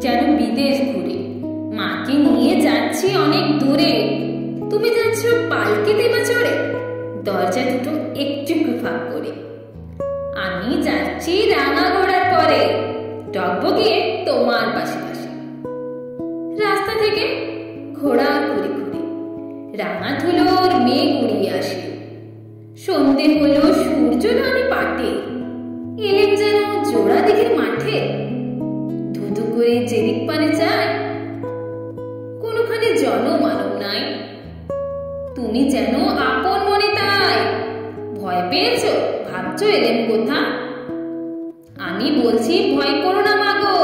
যেন বিদেশ ঘুরে। মাকে নিয়ে যাচ্ছি অনেক দূরে, তুমি যাচ্ছ পালকিতে বা চড়ে, দরজা দুটো একটু ফাঁক করে। আমি যাচ্ছি রাঙা ঘোড়ার পরে, টকবগিয়ে তোমার পাশে পাশে। রাস্তা থেকে ঘোড়া ঘুরে ঘুরে রাঙা ধুলোর মেঘ উড়িয়ে আসে। সন্ধে হলো, সূর্য নামে পাটে, এলেম যেন জোড়া দিঘির মাঠে। ধুধু করে যেদিক পানে চায়, কোনোখানে জনমানব নাই। তুমি যেন আপন মনে তাই, ভয় পেয়েছ, ভাবছো এলেম কোথা। আমি বলছি ভয় করো না মাগো,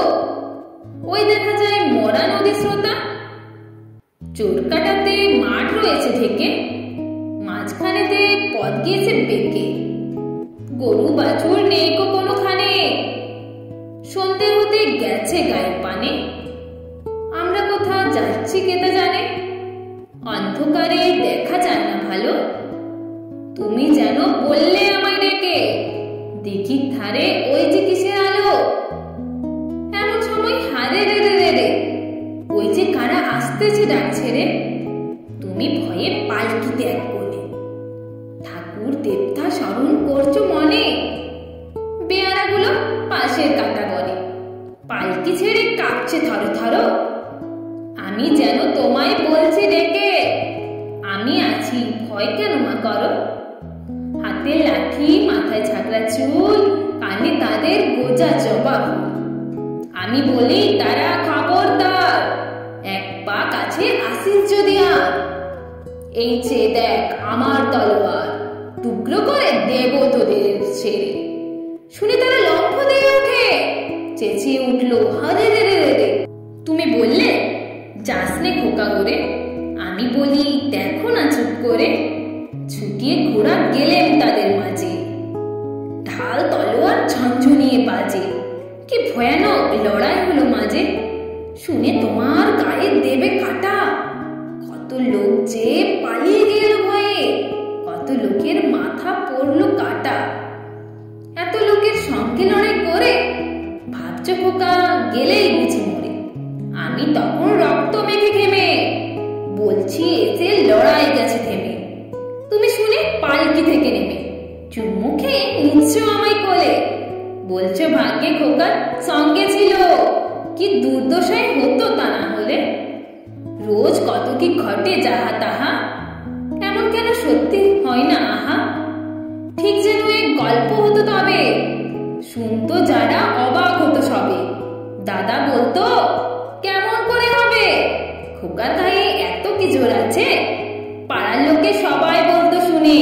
ওই দেখা যায় মরা নদী স্রোতা। চোরকাটাতে মাঠ রয়েছে ঢেকে, মাঝখানেতে পথ গিয়েছে বেঁকে। গরু বাছুর নেই কোনোখানে, সন্ধে হতে গেছে গায়ের পানে। আমরা কোথা যাচ্ছি কেতা জানে, অন্ধকারে দেখা যায় না ভালো। তুমি যেন বললে আমায় ডেকে, দিঘির ধারে ওই যে কিসের আলো। এমন সময় হারে রে রে রে রে, ওই যে কারা আসতেছে ডাক ছেড়ে। তুমি ভয়ে পালকিতে এক কোণে, ঠাকুর দেবতা স্মরণ করছো মনে। বেয়ারাগুলো পাশের কাটা বনে, পালকি ছেড়ে কাঁপছে থরো থরো। আমি যেন তোমায় বলছি ডেকে, আমি আছি, ভয় কেন মা করো। হাতে লাঠি, মাথায় ঝাঁকড়া চুল, কানে তাদের গোজা জবাব। আমি বলি তারা খবরদার, এক পা কাছে আসিস যদি আর। এই চেয়ে দেখ আমার তলোয়ার, টুকরো করে দেব তোদের ছেড়ে। শুনে তারা লম্ফ দিয়ে ওঠে, চেঁচিয়ে উঠলো হারে রে রে রে। তুমি বললে যাসনে খোকা করে, আমি বলি দেখো না চুপ করে। ছুটিয়ে ঘোড়া গেলেন তাদের মাঝে, ঢাল তলোয়ার ঝনঝনিয়ে বাজে। কি ভয়ানক লড়াই হলো মাঝে, শুনে তোমার গায়ে দেবে কাটা। কত লোক যে পালিয়ে গেল ভয়ে, কত লোকের মাথা পড়লো কাটা। এত লোকের সঙ্গে লড়াই করে ভাবছো খোকা গেলেই বুঝি মরে। আমি তখন রক্ত মেখে ঘেমে বলছি এসে লড়াই গেছে থেমে। তুমি শুনে পালকি থেকে নেমে চুমু খেয়ে নিচ্ছ আমায় কোলে, বলছো ভাগ্যে খোকা সঙ্গে ছিল, কি দুর্দশায় হতো তা না হলে। রোজ কত কি ঘটে যাহা তাহা, এমন কেন সত্যি হয় না আহা। ঠিক যেন এক গল্প হতো তবে, শুনতো যারা অবাক হতো সবে। দাদা বলতো কেমন করে হবে, খোকা তাই এত কি জোর আছে। পাড়ার লোকে সবাই বলতো শুনে,